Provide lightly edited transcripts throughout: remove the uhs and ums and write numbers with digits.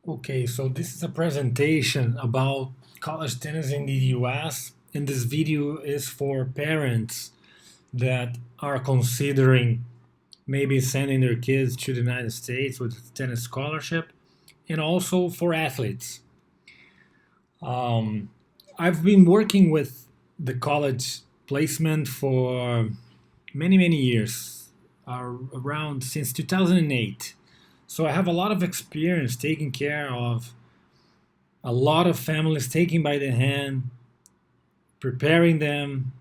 Okay, so this is a presentation about college tennis in the US, and this video is for parents that are considering maybe sending their kids to the United States with a tennis scholarship, and also for athletes. Um, I've been working with the college placement for many years, around since 2008. So I have a lot of experience taking care of a lot of families, taking by the hand, preparing them,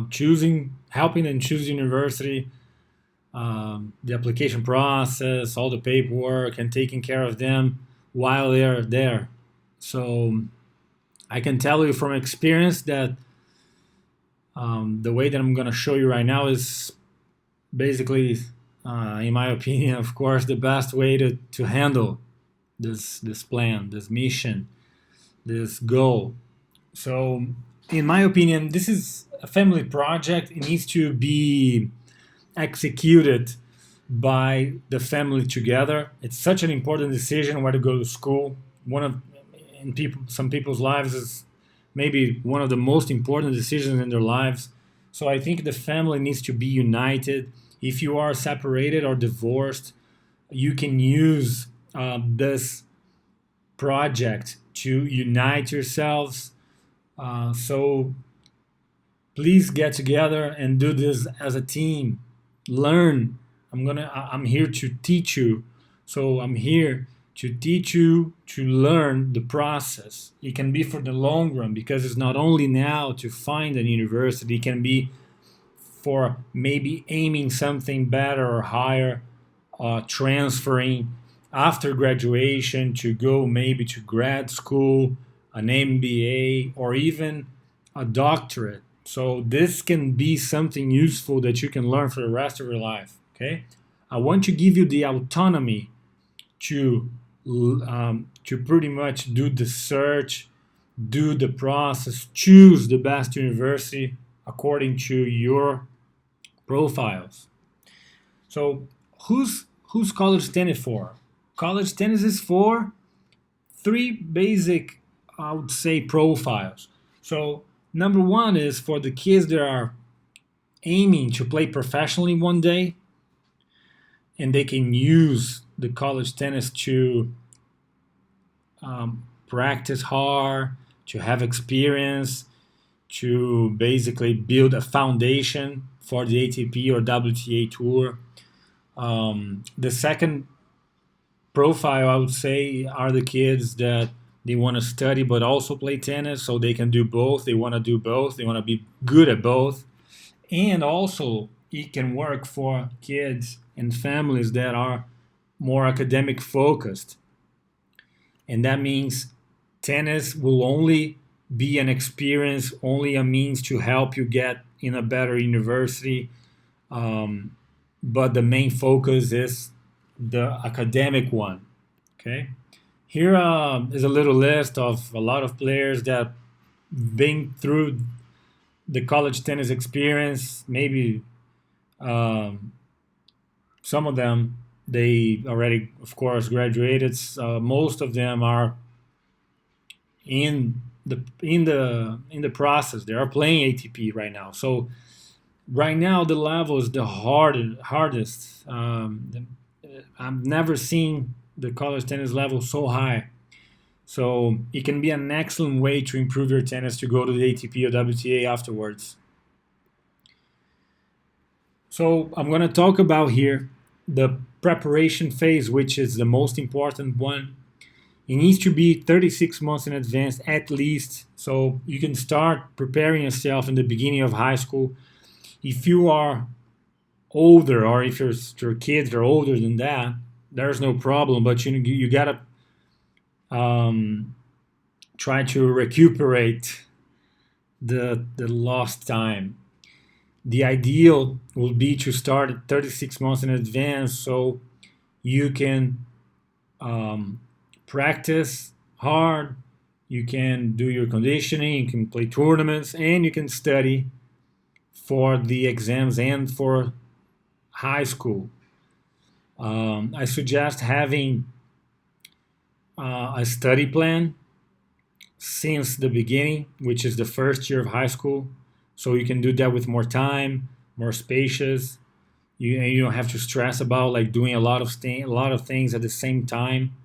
choosing, helping them choose university, the application process, all the paperwork, and taking care of them while they are there. So I can tell you from experience that the way that I'm going to show you right now is basically, in my opinion, of course, the best way to handle this plan, this mission, this goal. So, in my opinion, this is a family project. It needs to be executed by the family together. It's such an important decision where to go to school. One of in people, some people's lives is maybe one of the most important decisions in their lives. So I think the family needs to be united. If you are separated or divorced, you can use this project to unite yourselves. So please get together and do this as a team. Learn. I'm here to teach you. So I'm here to teach you to learn the process. It can be for the long run because it's not only now to find an university, it can be for maybe aiming something better or higher, transferring after graduation to go maybe to grad school, an MBA, or even a doctorate. So this can be something useful that you can learn for the rest of your life. Okay, I want to give you the autonomy to to pretty much do the search, do the process, choose the best university according to your profiles. So who's college tennis for? College tennis is for three basic, I would say, profiles. So number one is for the kids that are aiming to play professionally one day, and they can use the college tennis to practice hard, to have experience, to basically build a foundation for the ATP or WTA tour. The second profile, I would say, are the kids that they want to study but also play tennis, so they can do both. They want to do both. They want to be good at both. And also, it can work for kids and families that are more academic focused. And that means tennis will only be an experience, only a means to help you get in a better university. Um, but the main focus is the academic one. Okay. Here is a little list of a lot of players that been through the college tennis experience. Maybe um, some of them they already, of course, graduated. Most of them are in the process. They are playing ATP right now. So right now the level is the hardest. I've never seen the college tennis level so high. So it can be an excellent way to improve your tennis to go to the ATP or WTA afterwards. So I'm going to talk about here the preparation phase, which is the most important one. It needs to be 36 months in advance at least. So you can start preparing yourself in the beginning of high school. If you are older or if your kids are older than that, there's no problem. But you gotta um, try to recuperate the lost time. The ideal would be to start at 36 months in advance so you can um, practice hard, you can do your conditioning, you can play tournaments, and you can study for the exams and for high school. I suggest having a study plan since the beginning, which is the first year of high school. So you can do that with more time, more spacious. You don't have to stress about like doing a lot of things at the same time.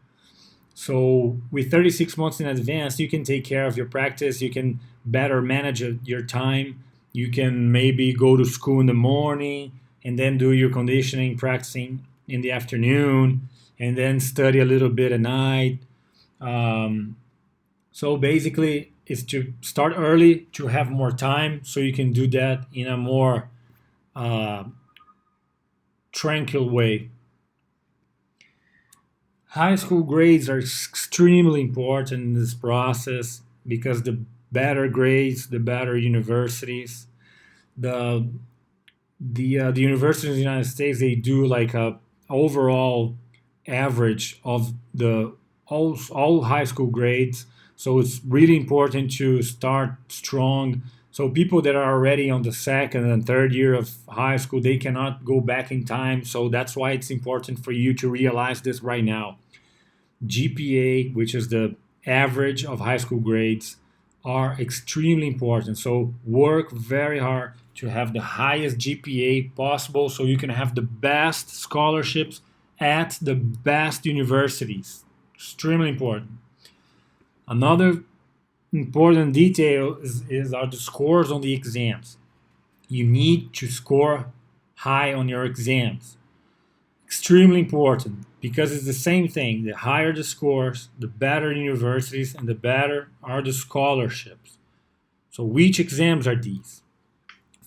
So with 36 months in advance, you can take care of your practice. You can better manage your time. You can maybe go to school in the morning and then do your conditioning practicing in the afternoon and then study a little bit at night. Um, so basically, it's to start early to have more time so you can do that in a more uh, tranquil way. High school grades are extremely important in this process because the better grades, the better universities. The the universities in the United States, they do like a overall average of the all high school grades. So it's really important to start strong. So people that are already on the second and third year of high school, they cannot go back in time. So that's why it's important for you to realize this right now. GPA, which is the average of high school grades, are extremely important. So work very hard to have the highest GPA possible so you can have the best scholarships at the best universities. Extremely important. Another important detail is are the scores on the exams. You need to score high on your exams. Extremely important because it's the same thing. The higher the scores, the better universities and the better are the scholarships. So which exams are these?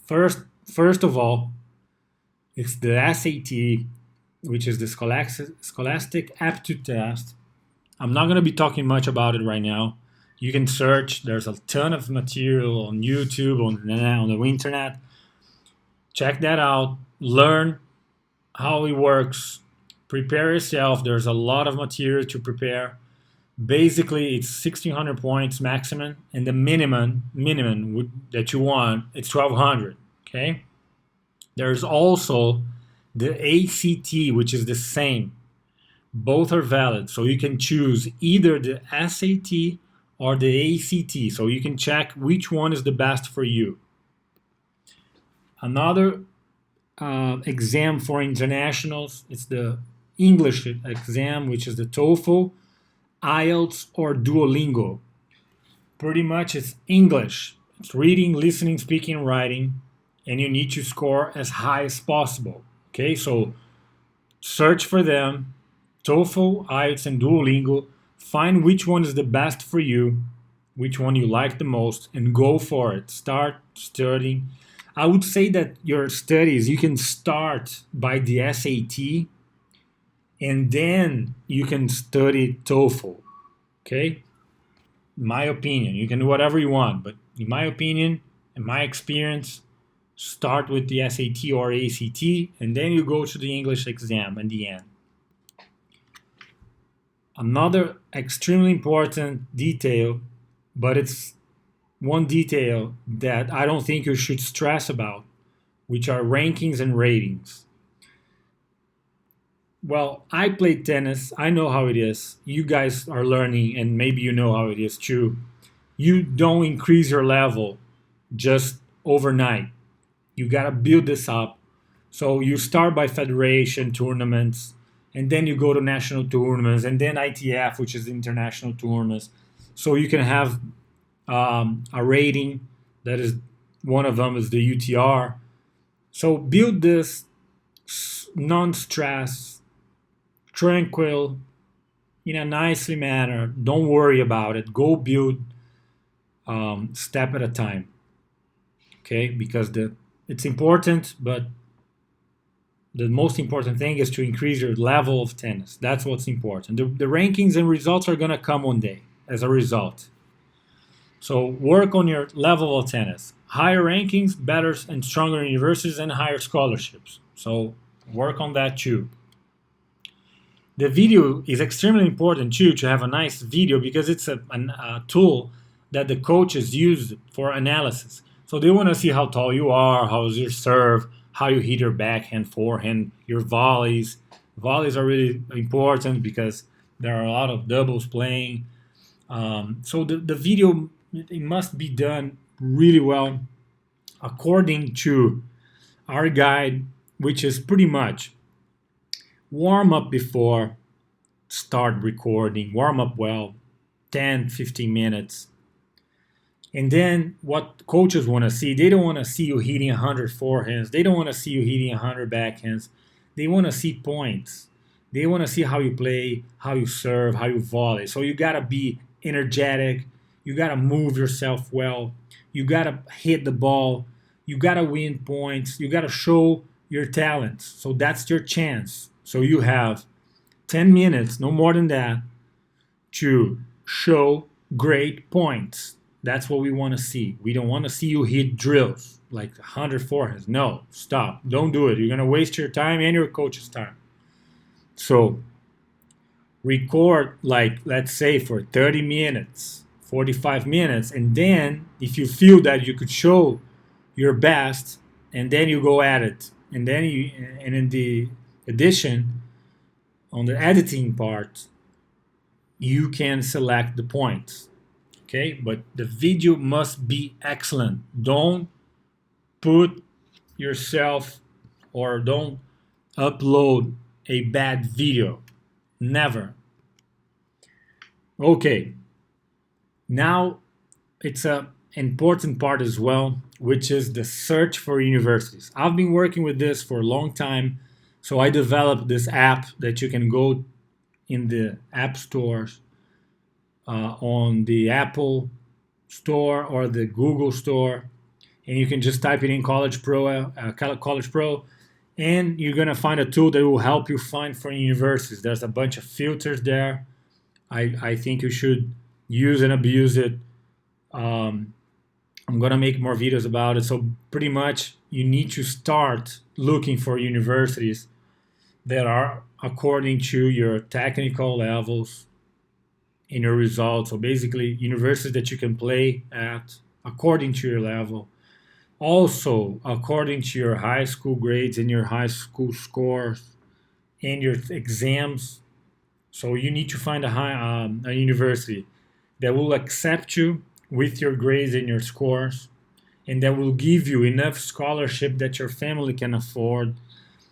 First of all, it's the SAT, which is the Scholastic Aptitude Test. I'm not going to be talking much about it right now. You can search. There's a ton of material on YouTube, on the internet. Check that out. Learn how it works. Prepare yourself. There's a lot of material to prepare. Basically, it's 1,600 points maximum, and the minimum that you want it's 1,200. Okay. There's also the ACT, which is the same. Both are valid, so you can choose either the SAT or the ACT. So you can check which one is the best for you. Another exam for internationals. It's the English exam, which is the TOEFL, IELTS, or Duolingo. Pretty much it's English. It's reading, listening, speaking, writing, and you need to score as high as possible. Okay, so search for them, TOEFL, IELTS, and Duolingo. Find which one is the best for you, which one you like the most, and go for it. Start studying. I would say that your studies, you can start by the SAT and then you can study TOEFL. Okay? In my opinion, you can do whatever you want, but in my opinion, in my experience, start with the SAT or ACT and then you go to the English exam in the end. Another extremely important detail, but it's one detail that I don't think you should stress about, which are rankings and ratings. Well, I played tennis. I know how it is. You guys are learning, and maybe you know how it is too. You don't increase your level just overnight. You gotta build this up. So you start by federation tournaments, and then you go to national tournaments, and then ITF, which is international tournaments. So you can have a rating that is one of them is the UTR. So build this non-stress, tranquil, in a nicely manner. Don't worry about it. Go build step at a time. Okay, because it's important, but the most important thing is to increase your level of tennis. That's what's important. The rankings and results are gonna come one day as a result. So work on your level of tennis. Higher rankings, better and stronger universities, and higher scholarships. So work on that too. The video is extremely important too, to have a nice video because it's a tool that the coaches use for analysis. So they want to see how tall you are, how's your serve, how you hit your backhand, forehand, your volleys. Volleys are really important because There are a lot of doubles playing. So the video, it must be done really well according to our guide, which is pretty much warm up before start recording, warm up well, 10, 15 minutes. And then what coaches want to see, they don't want to see you hitting 100 forehands. They don't want to see you hitting 100 backhands. They want to see points. They want to see how you play, how you serve, how you volley. So you got to be energetic. You got to move yourself well. You got to hit the ball. You got to win points. You got to show your talents. So that's your chance. So you have 10 minutes, no more than that, to show great points. That's what we want to see. We don't want to see you hit drills like 100 forehands. No, stop. Don't do it. You're going to waste your time and your coach's time. So record, like, let's say for 30 minutes, 45 minutes, and then if you feel that you could show your best, and then you go at it. And then and in the edition, on the editing part, you can select the points. Okay, but the video must be excellent. Don't put yourself or don't upload a bad video. Never. Okay, now it's a important part as well, which is the search for universities. I've been working with this for a long time, so I developed this app that you can go in the app stores, on the Apple store or the Google store, and you can just type it in College Pro, College Pro, and you're gonna find a tool that will help you find for universities. There's a bunch of filters there. I think you should use and abuse it. I'm gonna make more videos about it. So pretty much, you need to start looking for universities that are according to your technical levels in your results. So basically, universities that you can play at according to your level. Also, according to your high school grades and your high school scores and your exams. So you need to find a university that will accept you with your grades and your scores, and that will give you enough scholarship that your family can afford.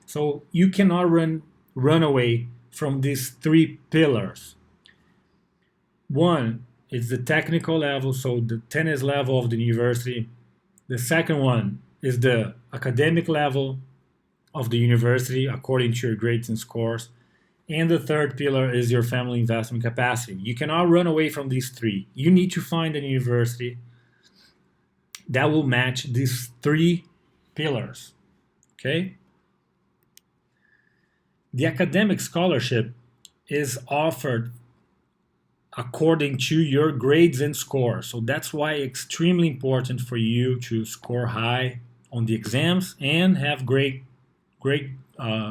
So you cannot run away from these three pillars. One is the technical level, so the tennis level of the university. The second one is the academic level of the university according to your grades and scores. And the third pillar is your family investment capacity. You cannot run away from these three. You need to find a university that will match these three pillars. Okay? The academic scholarship is offered according to your grades and scores. So that's why it's extremely important for you to score high on the exams and have great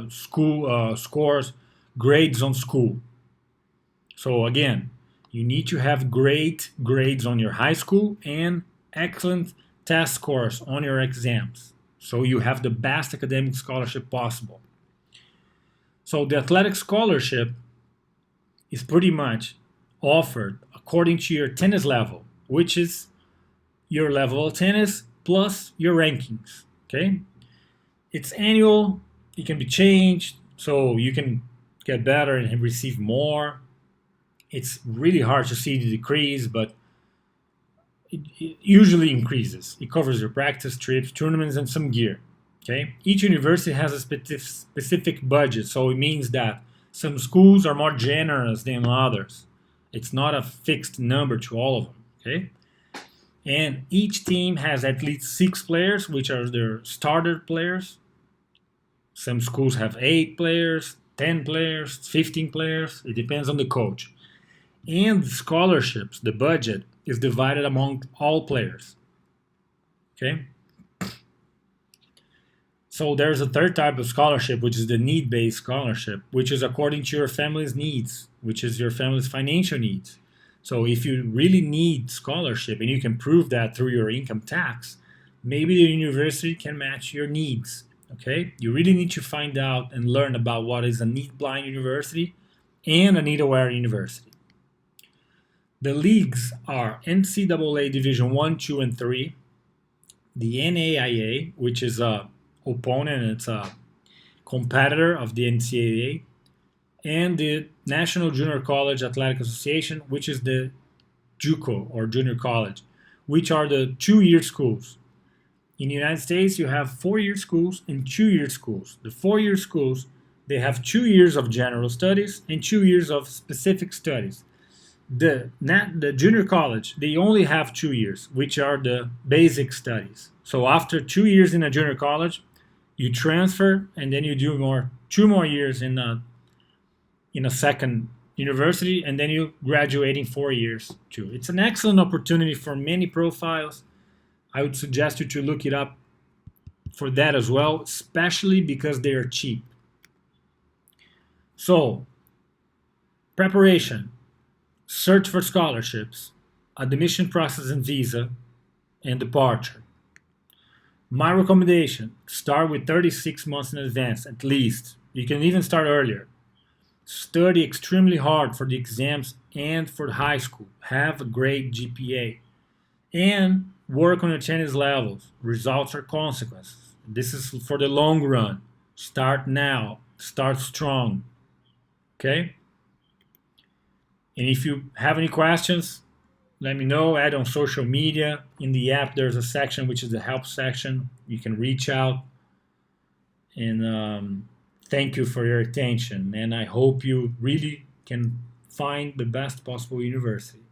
school scores, grades on school. So again, you need to have great grades on your high school and excellent test scores on your exams. So you have the best academic scholarship possible. So the athletic scholarship is pretty much offered according to your tennis level, which is your level of tennis plus your rankings. Okay, it's annual. It can be changed, so you can get better and receive more. It's really hard to see the decrease, but it usually increases. It covers your practice, trips, tournaments, and some gear. Okay, each university has a specific budget, so it means that some schools are more generous than others. It's not a fixed number to all of them. Okay, and each team has at least 6 players, which are their starter players. Some schools have 8 players, 10 players, 15 players. It depends on the coach. And the scholarships, the budget, is divided among all players. Okay? So there's a third type of scholarship, which is the need-based scholarship, which is according to your family's needs, which is your family's financial needs. So if you really need scholarship and you can prove that through your income tax, maybe the university can match your needs. Okay? You really need to find out and learn about what is a need-blind university and Anita Ware University. The leagues are NCAA Division 1, 2, and 3, the NAIA, which is a opponent, it's a competitor of the NCAA, and the National Junior College Athletic Association, which is the JUCO, or junior college, which are the 2-year schools. In the United States, you have 4-year schools and 2-year schools. The 4-year schools, they have 2 years of general studies and 2 years of specific studies. The junior college, they only have 2 years, which are the basic studies. So after 2 years in a junior college, you transfer and then you do 2 more years in a second university, and then you graduate in 4 years too. It's an excellent opportunity for many profiles. I would suggest you to look it up for that as well, especially because they are cheap. So, preparation, search for scholarships, admission process and visa, and departure. My recommendation, start with 36 months in advance at least. You can even start earlier. Study extremely hard for the exams and for high school. Have a great GPA. And work on your tennis levels. Results are consequences. This is for the long run. Start now. Start strong. Okay? And if you have any questions, let me know. Add on social media. In the app, there's a section which is the help section. You can reach out. And thank you for your attention. And I hope you really can find the best possible university.